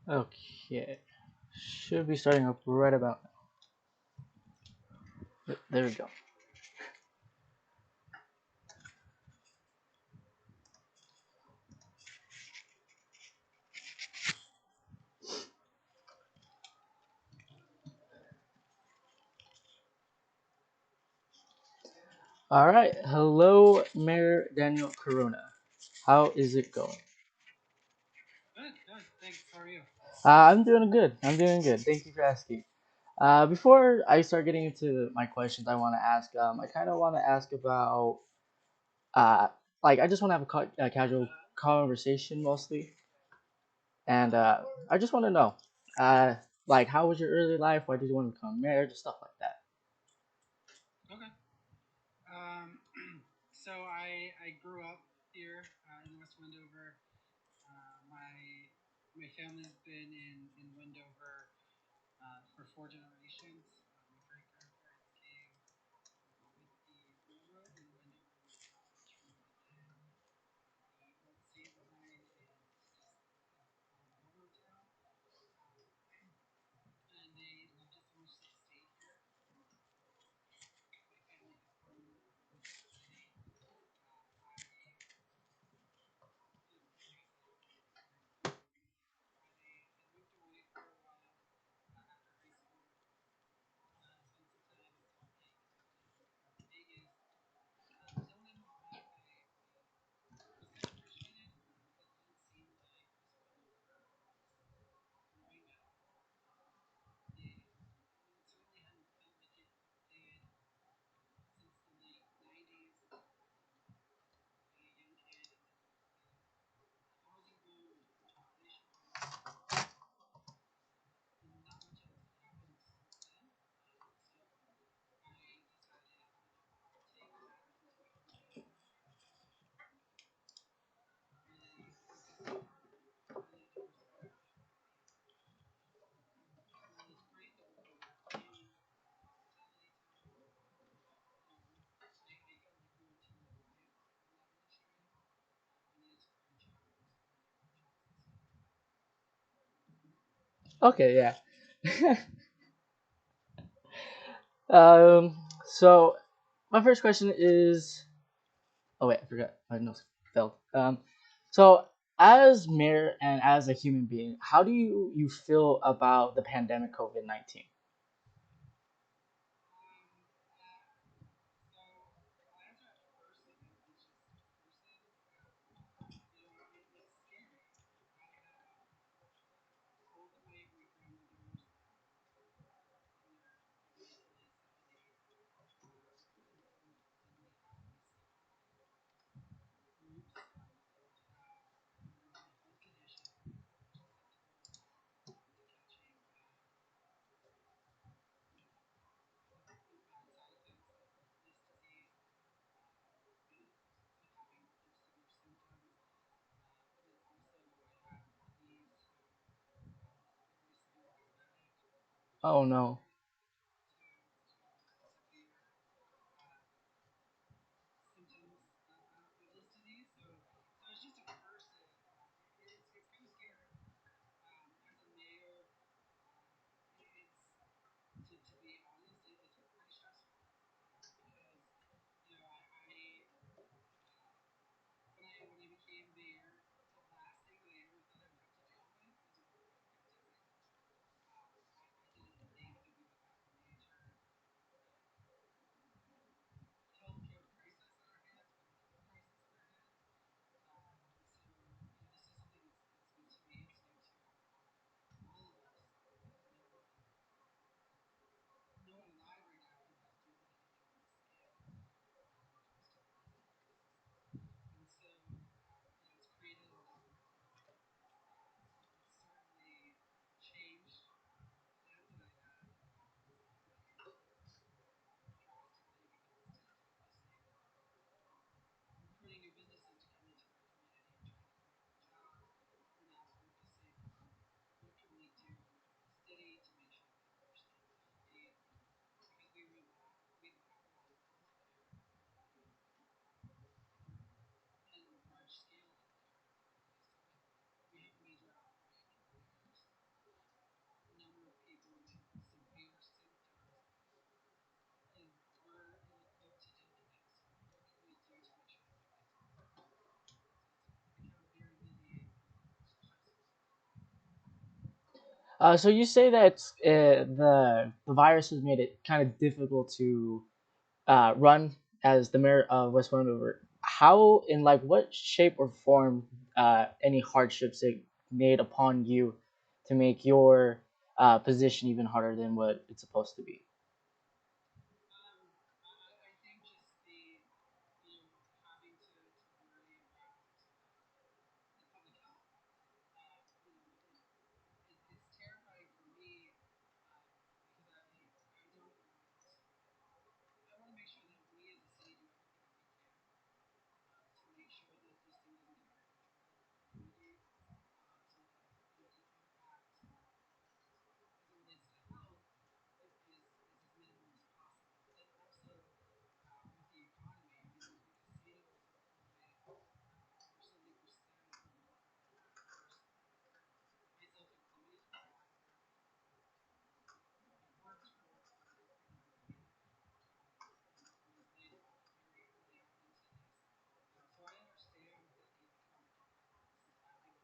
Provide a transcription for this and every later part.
Okay. Should be starting up right about now. There we go. All right. Hello, Mayor Daniel Corona. How is it going? Good, good. Thanks. How are you? I'm doing good. I'm doing good. Thank you for asking. Before I start getting into my questions, I want to ask. I kind of want to ask about. Uh, I just want to have a casual conversation mostly, and I just want to know, uh, how was your early life? Why did you want to become mayor? Just stuff like that. Okay. Um, so I grew up here in West Wendover. My family's been in Wendover for four generations. My great grandparents came with the railroad, and Wendover was literally the old save line and just railroad town. And they loved it so much they stayed here. My family has grown with the city. I I moved away for a while after high school. Spent some time in Salt Lake and then Vegas. Then when I moved back, I was kind of frustrated because it didn't seem like West Wendover was growing at all. It certainly hadn't felt like it did since the late 90s. Being a young kid, and then the housing boom and the population boom, and not much else had happened since then. So I decided to take a sabbatical and really focus on really diversifying my family. And it's great that we're both in hospitality town. I currently grew into in that industry, and it is a great job. It's one of my favorite jobs in the city. Okay, yeah. um, so my first question is. Oh wait, I forgot. My nose fell. So as mayor and as a human being, how do you feel about the pandemic COVID-19? Yeah. So I'll answer that first, and then it's just a person. It's scary. I have both of my great grandmothers in their mid to late 70s, who didn't have any support groups, don't have underlying health conditions that are susceptible to catching bad side effects of this disease, with having more severe symptoms. But then also, I have a niece who is very severe asthmatic, Oh she's no. started to severe um, symptoms of this disease. So it's just a person. It's kind of scary. As a mayor, it's to be honest, it's pretty stressful because I when I became mayor, the last thing that I ever thought I would have to deal with was a pandemic. I didn't think that we So you say that the virus has made it kind of difficult to run as the mayor of West Vancouver. How, in like what shape or form, any hardships it made upon you to make your position even harder than what it's supposed to be? I think just the, having to worry about the public health. It's terrifying for me because I don't want, I want to make sure that we as a city do everything that we can to make sure that this thing doesn't get out of control in our community, so that the impact as it relates to health is as minimal as possible. But then also with the economy, the casinos employ over 70% of the workforce, myself included, have worked for was laid off very early on into this. So I understand the economic impact that this is having on the community because I'm one of those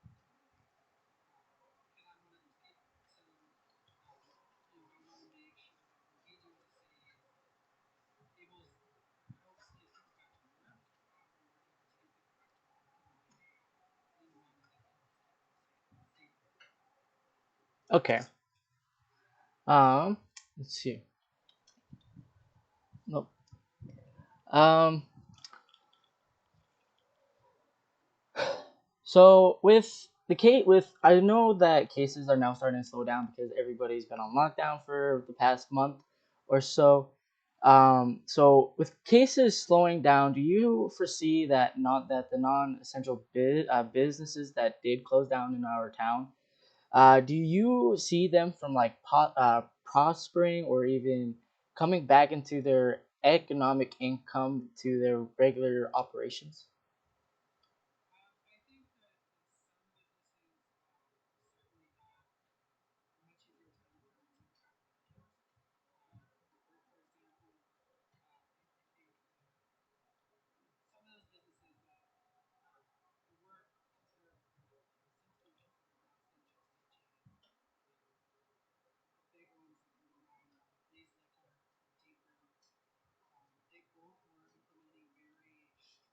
people. So, I want to make sure that what we do as a city enables, helps get people back to work, and we're able to get people back to work in a manner that is safe. Okay. Um, let's see. Nope. Um, So with the case, with I know that cases are now starting to slow down because everybody's been on lockdown for the past month or so. So with cases slowing down, do you foresee that not that the non-essential businesses that did close down in our town, do you see them from like prospering or even coming back into their economic income to their regular operations? I think that some businesses certainly have a much easier time to attract workers. For example, I think some of those businesses that weren't considered essentially just not essential, such as the big ones that were around Blaze Liquor or Deep Roots, they both were implementing very strict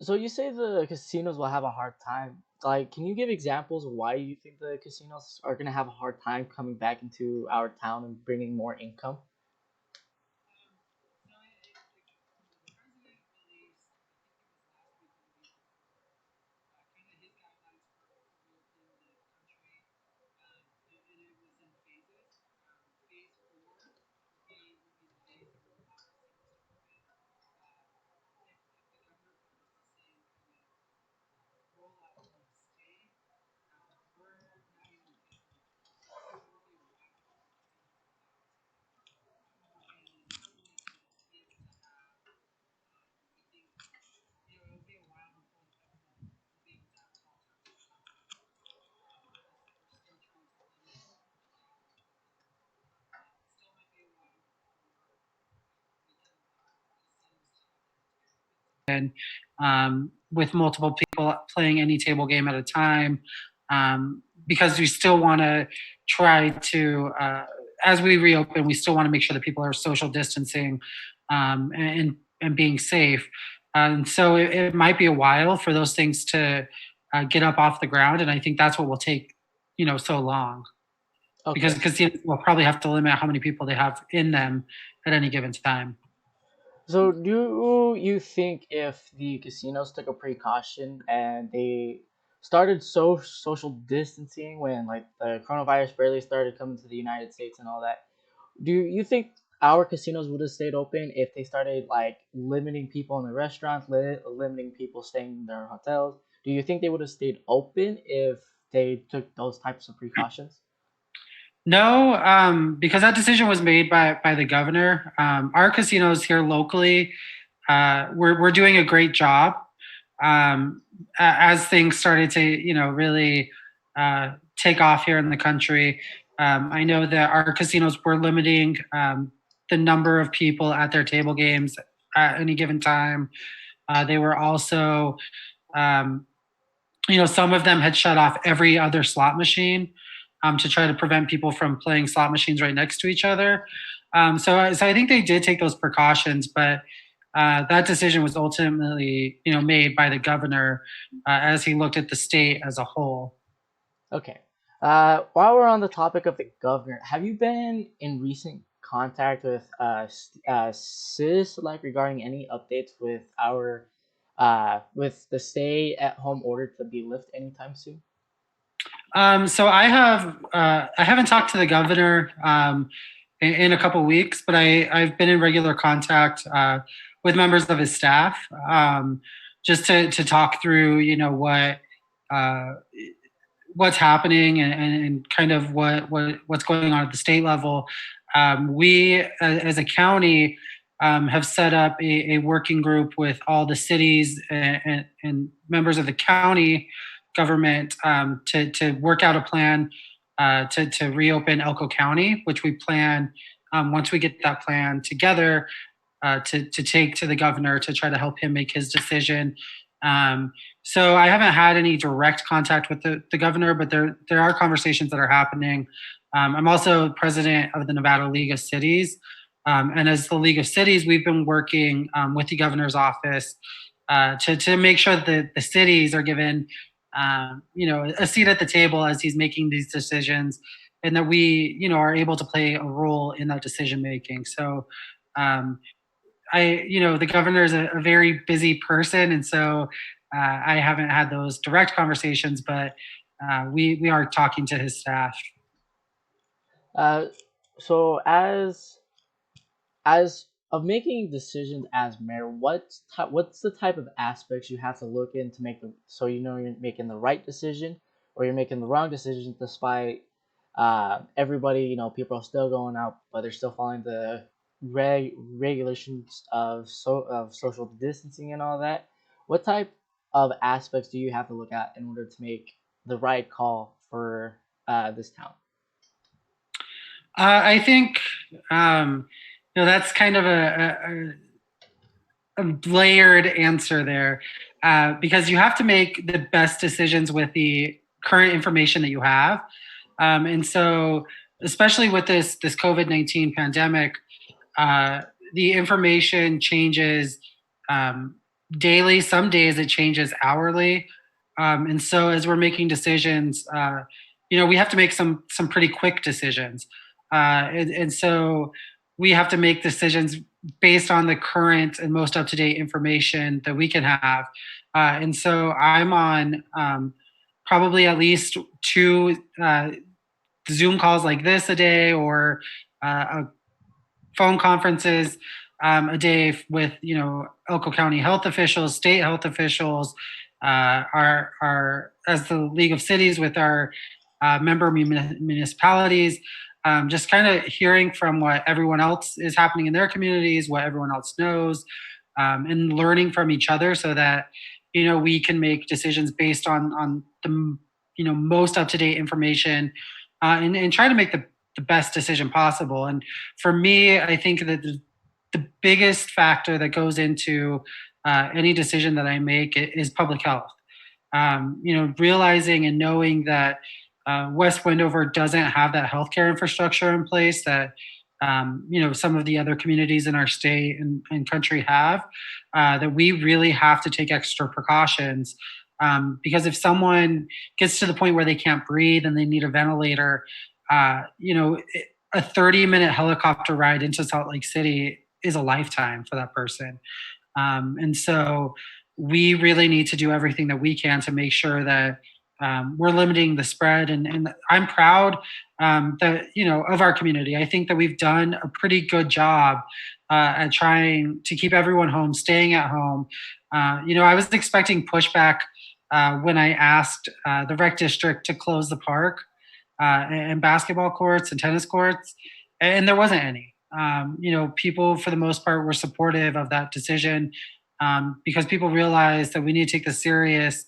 So you say the casinos will have a hard time. Like, can you give examples of why you think the casinos are gonna have a hard time coming back into our town and bringing more income? So like the president released, I think it was last week or the week before, kind of his guidelines for reopening the country, and it was in phases. Phase four would be the days that would allow casinos to open. If the governor follows the same kind of rollout from the state, we're not even thinking, it will be a while before casinos go back to open and probably to be able to have, I think, it'll be a while before the governor will be able to have all sorts of shops because we're still trying to limit movement. It still might be a while before we can allow casinos to have their entire open with multiple people playing any table game at a time, because we still want to try to, as we reopen, we still want to make sure that people are social distancing, and being safe. And so it might be a while for those things to get up off the ground, and I think that's what will take so long because Okay. casinos will probably have to limit how many people they have in them at any given time. So do you think if the casinos took a precaution and they started social distancing when like the coronavirus barely started coming to the United States and all that, do you think our casinos would have stayed open if they started like limiting people in the restaurants, limiting people staying in their hotels? Do you think they would have stayed open if they took those types of precautions? No, because that decision was made by the governor. Our casinos here locally, we're doing a great job. Um, as things started to really take off here in the country, I know that our casinos were limiting the number of people at their table games at any given time. They were also um, some of them had shut off every other slot machine to try to prevent people from playing slot machines right next to each other. So I think they did take those precautions, but that decision was ultimately, made by the governor as he looked at the state as a whole. Okay. While we're on the topic of the governor, have you been in recent contact with CIS like regarding any updates with our with the stay at home order to be lifted anytime soon? So I haven't talked to the governor in a couple weeks, but I've been in regular contact with members of his staff, just to talk through uh, what's happening, and kind of what's going on at the state level. We as a county have set up a working group with all the cities and members of the county government to work out a plan to reopen Elko County, which we plan, once we get that plan together, to take to the governor to try to help him make his decision. Um, so I haven't had any direct contact with the governor, but there are conversations that are happening. I'm also president of the Nevada League of Cities, and as the League of Cities, we've been working with the governor's office to make sure that the cities are given a seat at the table as he's making these decisions, and that we are able to play a role in that decision making. So um, the governor is a very busy person, and so I haven't had those direct conversations, but we are talking to his staff. Uh, so as of making decisions as mayor, what's the type of aspects you have to look in to make the so you know you're making the right decision or you're making the wrong decision despite everybody people are still going out but they're still following the regulations of social distancing and all that. What type of aspects do you have to look at in order to make the right call for this town? I think that's kind of a layered answer there, because you have to make the best decisions with the current information that you have, and so especially with this COVID-19 pandemic, uh, the information changes um, daily. Some days it changes hourly. And so as we're making decisions, we have to make some pretty quick decisions. And so we have to make decisions based on the current and most up to date information that we can have. And so I'm on probably at least two Zoom calls like this a day, or a phone conferences a day with Elko County health officials, state health officials, our as the League of Cities with our member municipalities. Just kind of hearing from what everyone else is happening in their communities, what everyone else knows, and learning from each other, so that we can make decisions based on the most up to date information, and try to make the best decision possible. And for me, I think that the biggest factor that goes into any decision that I make is public health. Realizing and knowing that West Wendover doesn't have that healthcare infrastructure in place that some of the other communities in our state and country have, that we really have to take extra precautions. Because if someone gets to the point where they can't breathe and they need a ventilator, a 30-minute helicopter ride into Salt Lake City is a lifetime for that person. And so we really need to do everything that we can to make sure that we're limiting the spread. And I'm proud that, of our community. I think that we've done a pretty good job at trying to keep everyone home, staying at home. I was expecting pushback when I asked the rec district to close the park and basketball courts and tennis courts, and there wasn't any. People for the most part were supportive of that decision, because people realize that we need to take this serious.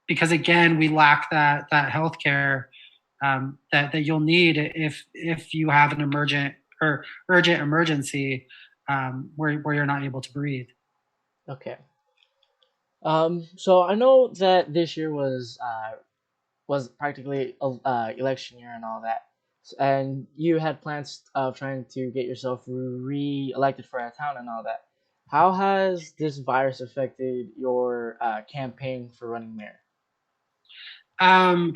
Because again, we lack that healthcare that you'll need if you have an emergent or urgent emergency, where you're not able to breathe. Okay. So I know that this year was practically election year and all that, and you had plans of trying to get yourself re-elected for a town and all that. How has this virus affected your campaign for running mayor? Um,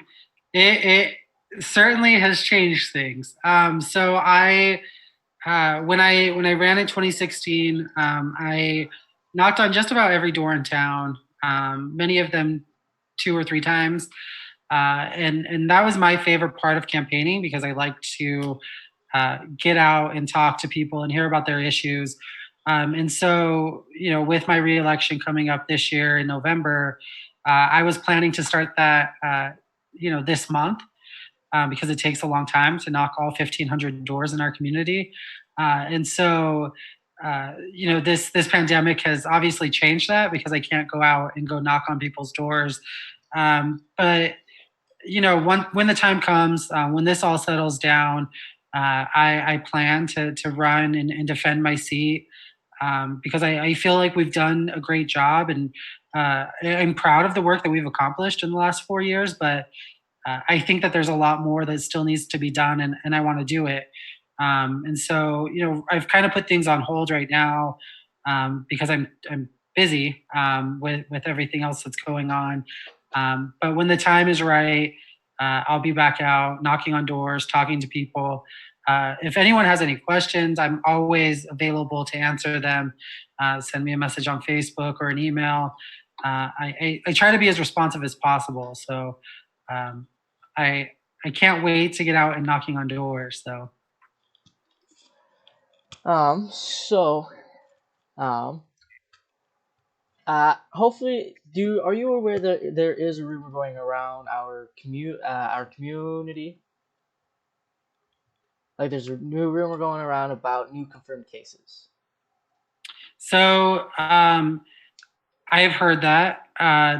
it certainly has changed things. So when I ran in 2016, I knocked on just about every door in town, many of them two or three times, and that was my favorite part of campaigning, because I like to get out and talk to people and hear about their issues. And so, with my reelection coming up this year in November, I was planning to start that, this month, because it takes a long time to knock all 1,500 doors in our community. And so, this pandemic has obviously changed that, because I can't go out and go knock on people's doors. But when the time comes, when this all settles down, I plan to run and defend my seat, because I feel like we've done a great job, and I'm proud of the work that we've accomplished in the last 4 years. But I think that there's a lot more that still needs to be done, and I want to do it. And so, I've kind of put things on hold right now, because I'm busy with everything else that's going on. But when the time is right, I'll be back out knocking on doors, talking to people. If anyone has any questions, I'm always available to answer them. Send me a message on Facebook or an email. I try to be as responsive as possible. So um, I I can't wait to get out and knocking on doors. So So um, hopefully, do are you aware that there is a rumor going around our community? Like, there's a new rumor going around about new confirmed cases. so I have heard that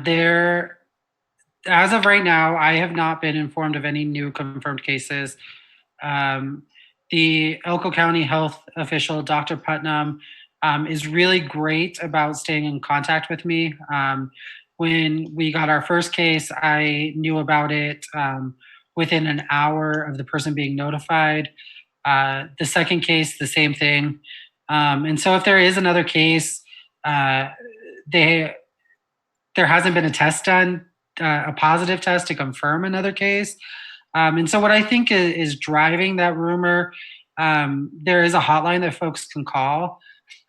there. As of right now, I have not been informed of any new confirmed cases. Um, the Elko County health official, Dr. Putnam, is really great about staying in contact with me. When we got our first case, I knew about it within an hour of the person being notified. The second case, the same thing. And so if there is another case, uh, they there hasn't been a test done, a positive test to confirm another case. And so, what I think is driving that rumor, there is a hotline that folks can call,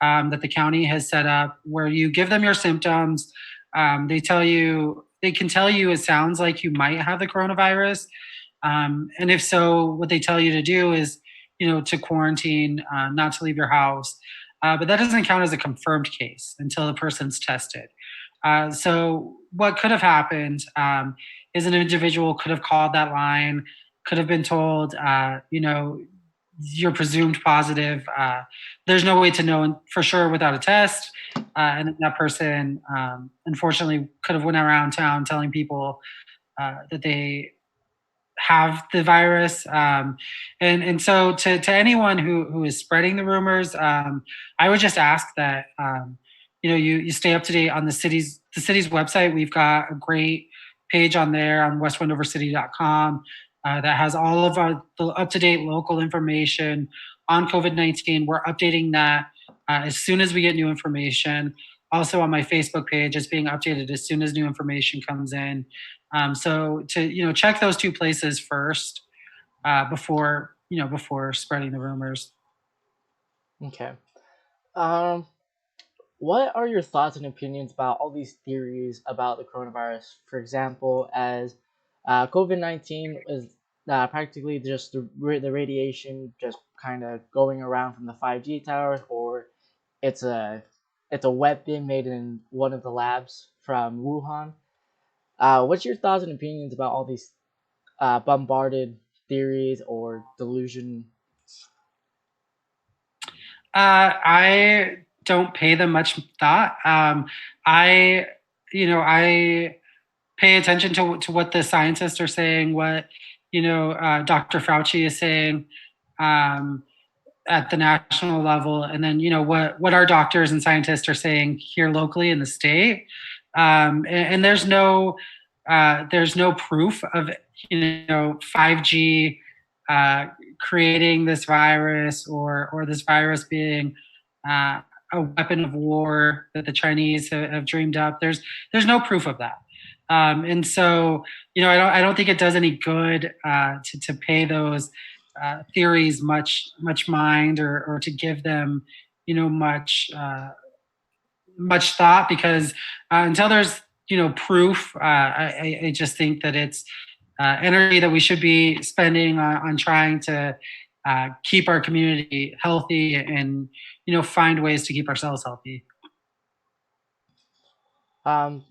that the county has set up where you give them your symptoms. They can tell you it sounds like you might have the coronavirus. And if so, what they tell you to do is, to quarantine, not to leave your house. But that doesn't count as a confirmed case until the person's tested. So what could have happened, is an individual could have called that line, could have been told, you're presumed positive. There's no way to know for sure without a test. And then that person, unfortunately, could have went around town telling people that they have the virus. And so to anyone who is spreading the rumors, I would just ask that, you stay up to date on the city's website. We've got a great page on there on westwendovercity.com, that has all of the up to date local information on COVID-19. We're updating that as soon as we get new information. Also on my Facebook page, it's being updated as soon as new information comes in. So to check those two places first, before spreading the rumors. Okay. Um, what are your thoughts and opinions about all these theories about the coronavirus? For example, as COVID-19 is practically just the radiation just kind of going around from the 5G towers, or it's a it's a weapon made in one of the labs from Wuhan. What's your thoughts and opinions about all these bombarded theories or delusion? I don't pay them much thought. I, I pay attention to what the scientists are saying, what Dr. Fauci is saying, um, at the national level, and then what our doctors and scientists are saying here locally in the state. And there's no proof of 5G uh, creating this virus, or this virus being uh, a weapon of war that the Chinese have dreamed up. There's no proof of that. And so, I don't think it does any good to pay those theories much mind, or to give them much thought, because until there's proof, I just think that it's energy that we should be spending on trying to keep our community healthy, and find ways to keep ourselves healthy.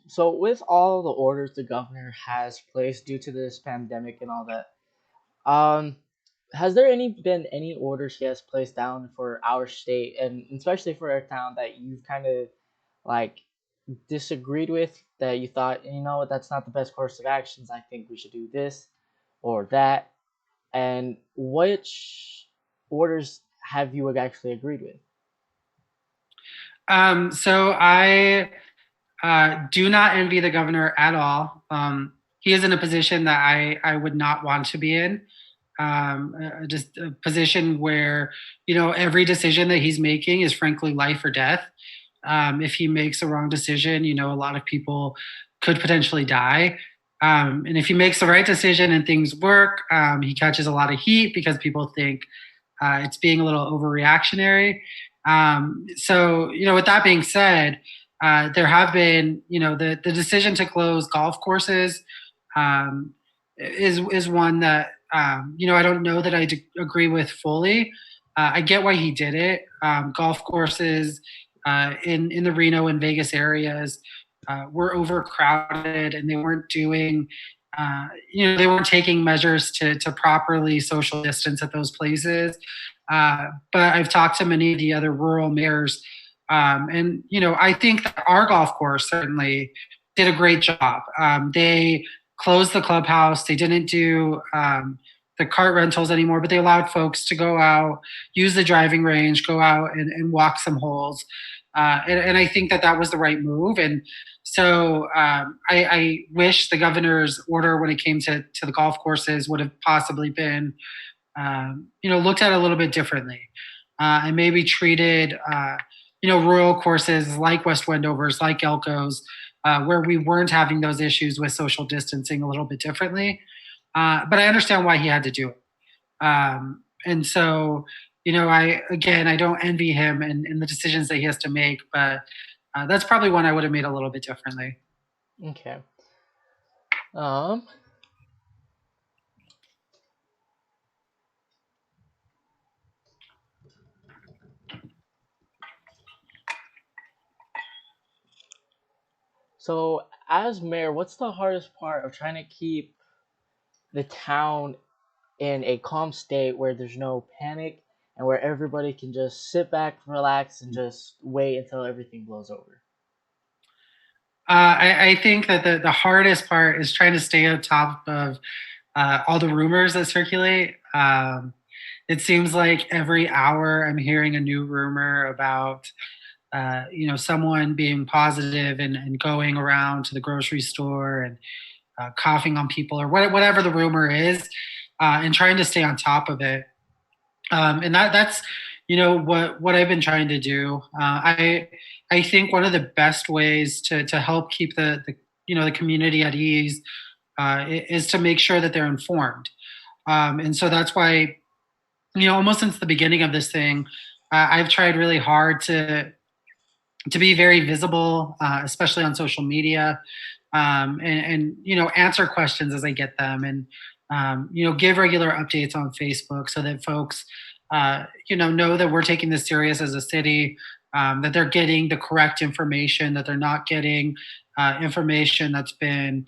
So with all the orders the governor has placed due to this pandemic and all that, um, has there been any orders he has placed down for our state and especially for our town that you've kind of like disagreed with, that you thought, that's not the best course of actions. I think we should do this or that. And which orders have you actually agreed with? So I do not envy the governor at all. He is in a position that I would not want to be in. Just a position where every decision that he's making is frankly life or death. If he makes a wrong decision, a lot of people could potentially die. And if he makes the right decision and things work, he catches a lot of heat because people think it's being a little overreactionary. So, with that being said, there have been, the decision to close golf courses, um, is one that, I don't know that agree with fully. I get why he did it. Golf courses in the Reno and Vegas areas were overcrowded, and they weren't doing, they weren't taking measures to properly social distance at those places. But I've talked to many of the other rural mayors, and I think that our golf course certainly did a great job. They closed the clubhouse. They didn't do the cart rentals anymore, but they allowed folks to go out, use the driving range, go out and walk some holes. And I think that was the right move. And so I wish the governor's order when it came to the golf courses would have possibly been, looked at a little bit differently, and maybe treated, rural courses like West Wendovers, like Elko's, where we weren't having those issues with social distancing a little bit differently. But I understand why he had to do it. And so, I don't envy him in the decisions that he has to make, but that's probably one I would have made a little bit differently. Okay. Um. So, as mayor, what's the hardest part of trying to keep the town in a calm state where there's no panic and where everybody can just sit back, relax, and just wait until everything blows over? I think that the hardest part is trying to stay on top of all the rumors that circulate. It seems like every hour I'm hearing a new rumor about someone being positive and going around to the grocery store and coughing on people or whatever the rumor is, and trying to stay on top of it. And that's what I've been trying to do. I think one of the best ways to help keep the community at ease is to make sure that they're informed. And so that's why almost since the beginning of this thing, I've tried really hard to be very visible, especially on social media, and answer questions as I get them, and give regular updates on Facebook so that folks know that we're taking this serious as a city, that they're getting the correct information, that they're not getting information that's been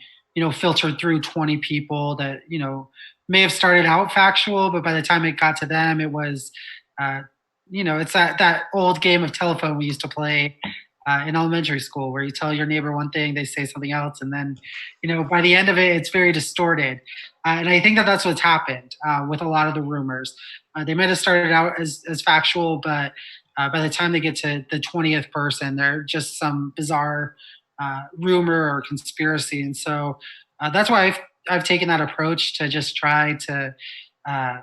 filtered through 20 people that may have started out factual, but by the time it got to them, it was uh, it's that old game of telephone we used to play in elementary school, where you tell your neighbor one thing, they say something else, and then, by the end of it, it's very distorted. And I think that that's what's happened with a lot of the rumors. They might have started out as factual, but by the time they get to the 20th person, they're just some bizarre rumor or conspiracy. And so that's why I've taken that approach to just try to uh,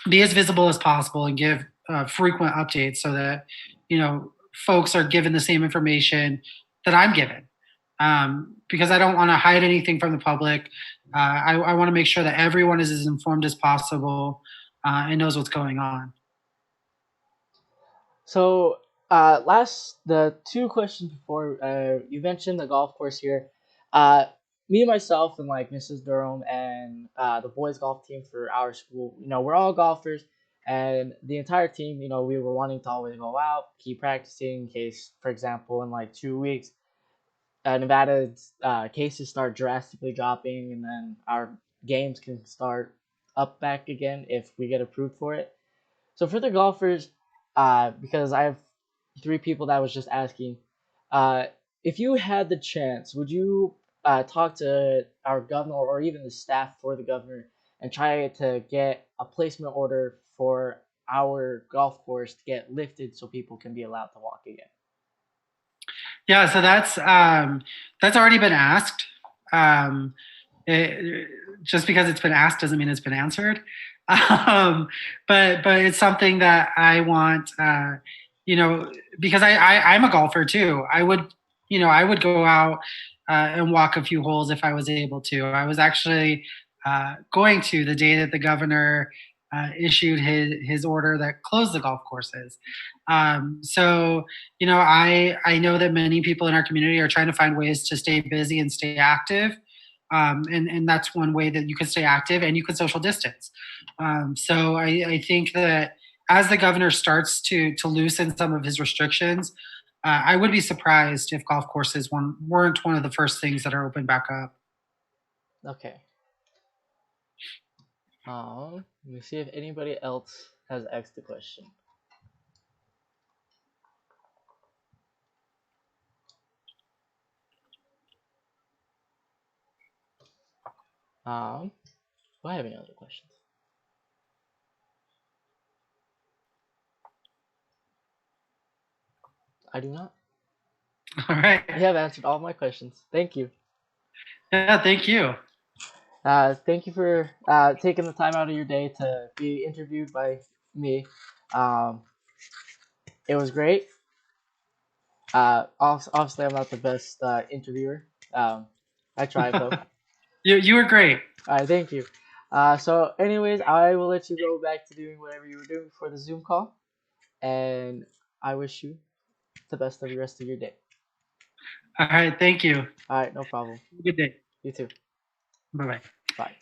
be as visible as possible and give frequent updates so that folks are given the same information that I'm given, because I don't want to hide anything from the public. I want to make sure that everyone is as informed as possible and knows what's going on. So, last the two questions before, you mentioned the golf course here. Uh, Me and myself and like Mrs. Durham and the boys golf team for our school, we're all golfers, and the entire team, we were wanting to always go out, keep practicing in case, for example, in like 2 weeks, Nevada's cases start drastically dropping, and then our games can start up back again if we get approved for it. So for the golfers, because I have three people that was just asking, uh, if you had the chance, would you talk to our governor or even the staff for the governor and try to get a placement order for our golf course to get lifted so people can be allowed to walk again? Yeah, so that's already been asked. Um, just because it's been asked doesn't mean it's been answered. But it's something that I want, you know, because I'm a golfer too. I would go out and walk a few holes if I was able to. I was actually going to the day that the governor issued his order that closed the golf courses. So I know that many people in our community are trying to find ways to stay busy and stay active, and that's one way that you can stay active and you can social distance. So I think that as the governor starts to loosen some of his restrictions, I would be surprised if golf courses weren't one of the first things that are opened back up. Okay. Let me see if anybody else has asked the question. Do I have any other questions? I do not. All right. You have answered all my questions. Thank you. Yeah. Thank you. Thank you for taking the time out of your day to be interviewed by me. Um, it was great. Obviously, I'm not the best interviewer. I tried though. You were great. All right, thank you. So, anyways, I will let you go back to doing whatever you were doing for the Zoom call, and I wish you the best of the rest of your day. All right, thank you. All right, no problem. Good day. You too. Bye bye. Bye.